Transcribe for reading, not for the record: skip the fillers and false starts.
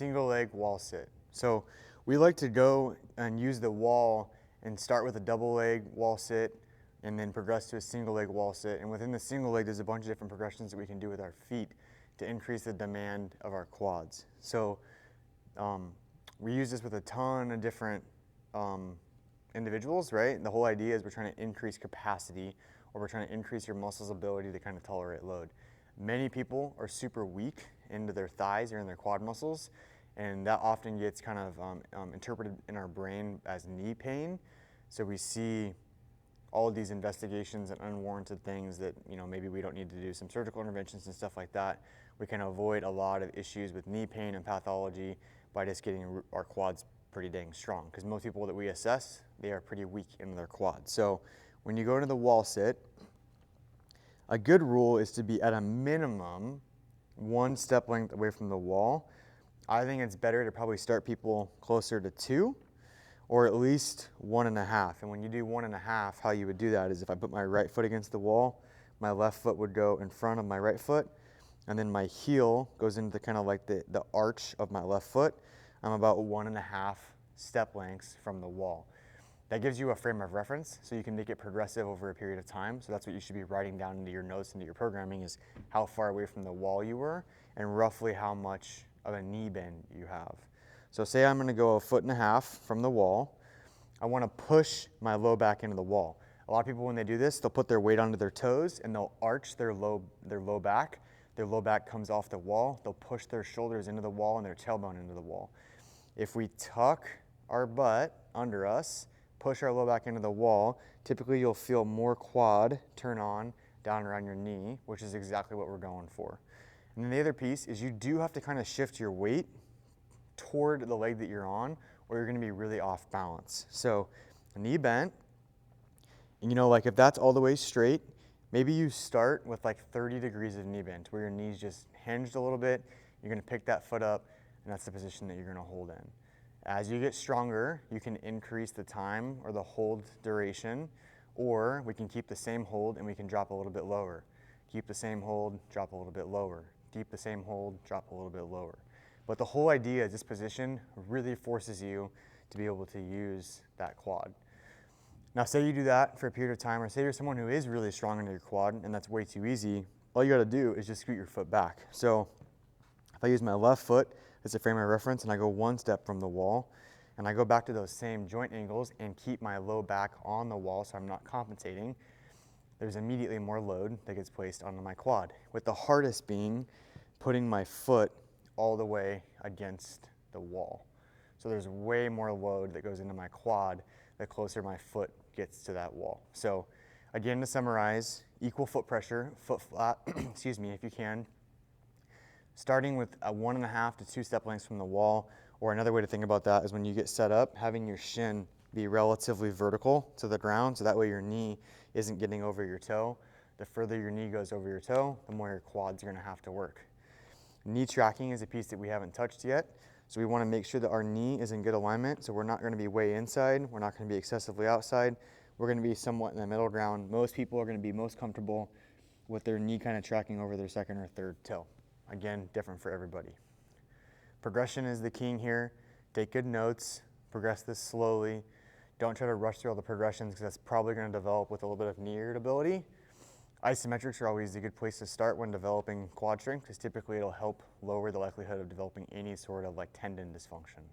single leg wall sit. So we like to go and use the wall and start with a double leg wall sit and then progress to a single leg wall sit. And within the single leg, there's a bunch of different progressions that we can do with our feet to increase the demand of our quads. So we use this with a ton of different individuals, right? The whole idea is we're trying to increase capacity, or we're trying to increase your muscle's ability to kind of tolerate load. Many people are super weak into their thighs or in their quad muscles, and that often gets kind of interpreted in our brain as knee pain. So we see all of these investigations and unwarranted things that, you know, maybe we don't need to do some surgical interventions and stuff like that. We can avoid a lot of issues with knee pain and pathology by just getting our quads pretty dang strong, because most people that we assess, they are pretty weak in their quads. So when you go into the wall sit, a good rule is to be at a minimum 1 step length away from the wall. I think it's better to probably start people closer to 2, or at least 1.5. And when you do 1.5, how you would do that is if I put my right foot against the wall, my left foot would go in front of my right foot, and then my heel goes into kind of like the arch of my left foot. I'm about 1.5 step lengths from the wall. That gives you a frame of reference, so you can make it progressive over a period of time. So that's what you should be writing down into your notes, into your programming, is how far away from the wall you were and roughly how much of a knee bend you have. So say I'm gonna go 1.5 feet from the wall. I wanna push my low back into the wall. A lot of people, when they do this, they'll put their weight onto their toes and they'll arch their low back. Their low back comes off the wall. They'll push their shoulders into the wall and their tailbone into the wall. If we tuck our butt under us, push our low back into the wall, typically you'll feel more quad turn on down around your knee, which is exactly what we're going for. And then the other piece is you do have to kind of shift your weight toward the leg that you're on, or you're gonna be really off balance. So knee bent, and you know, like if that's all the way straight, maybe you start with like 30 degrees of knee bend, where your knee's just hinged a little bit. You're gonna pick that foot up, and that's the position that you're gonna hold in. As you get stronger, you can increase the time or the hold duration, or we can keep the same hold and we can drop a little bit lower. Keep the same hold, drop a little bit lower. Keep the same hold, drop a little bit lower. But the whole idea is this position really forces you to be able to use that quad. Now say you do that for a period of time, or say you're someone who is really strong in your quad and that's way too easy, all you gotta do is just scoot your foot back. So if I use my left foot as a frame of reference and I go 1 step from the wall, and I go back to those same joint angles and keep my low back on the wall so I'm not compensating, there's immediately more load that gets placed onto my quad, with the hardest being putting my foot all the way against the wall. So there's way more load that goes into my quad the closer my foot gets to that wall. So again, to summarize, equal foot pressure, foot flat, excuse me, if you can, starting with a 1.5 to 2 step lengths from the wall. Or another way to think about that is when you get set up, having your shin be relatively vertical to the ground, so that way your knee isn't getting over your toe. The further your knee goes over your toe, the more your quads are gonna have to work. Knee tracking is a piece that we haven't touched yet. So we wanna make sure that our knee is in good alignment. So we're not gonna be way inside, we're not gonna be excessively outside. We're gonna be somewhat in the middle ground. Most people are gonna be most comfortable with their knee kind of tracking over their second or third toe. Again, different for everybody. Progression is the king here. Take good notes, progress this slowly. Don't try to rush through all the progressions, because that's probably going to develop with a little bit of knee irritability. Isometrics are always a good place to start when developing quad strength, because typically it'll help lower the likelihood of developing any sort of like tendon dysfunction.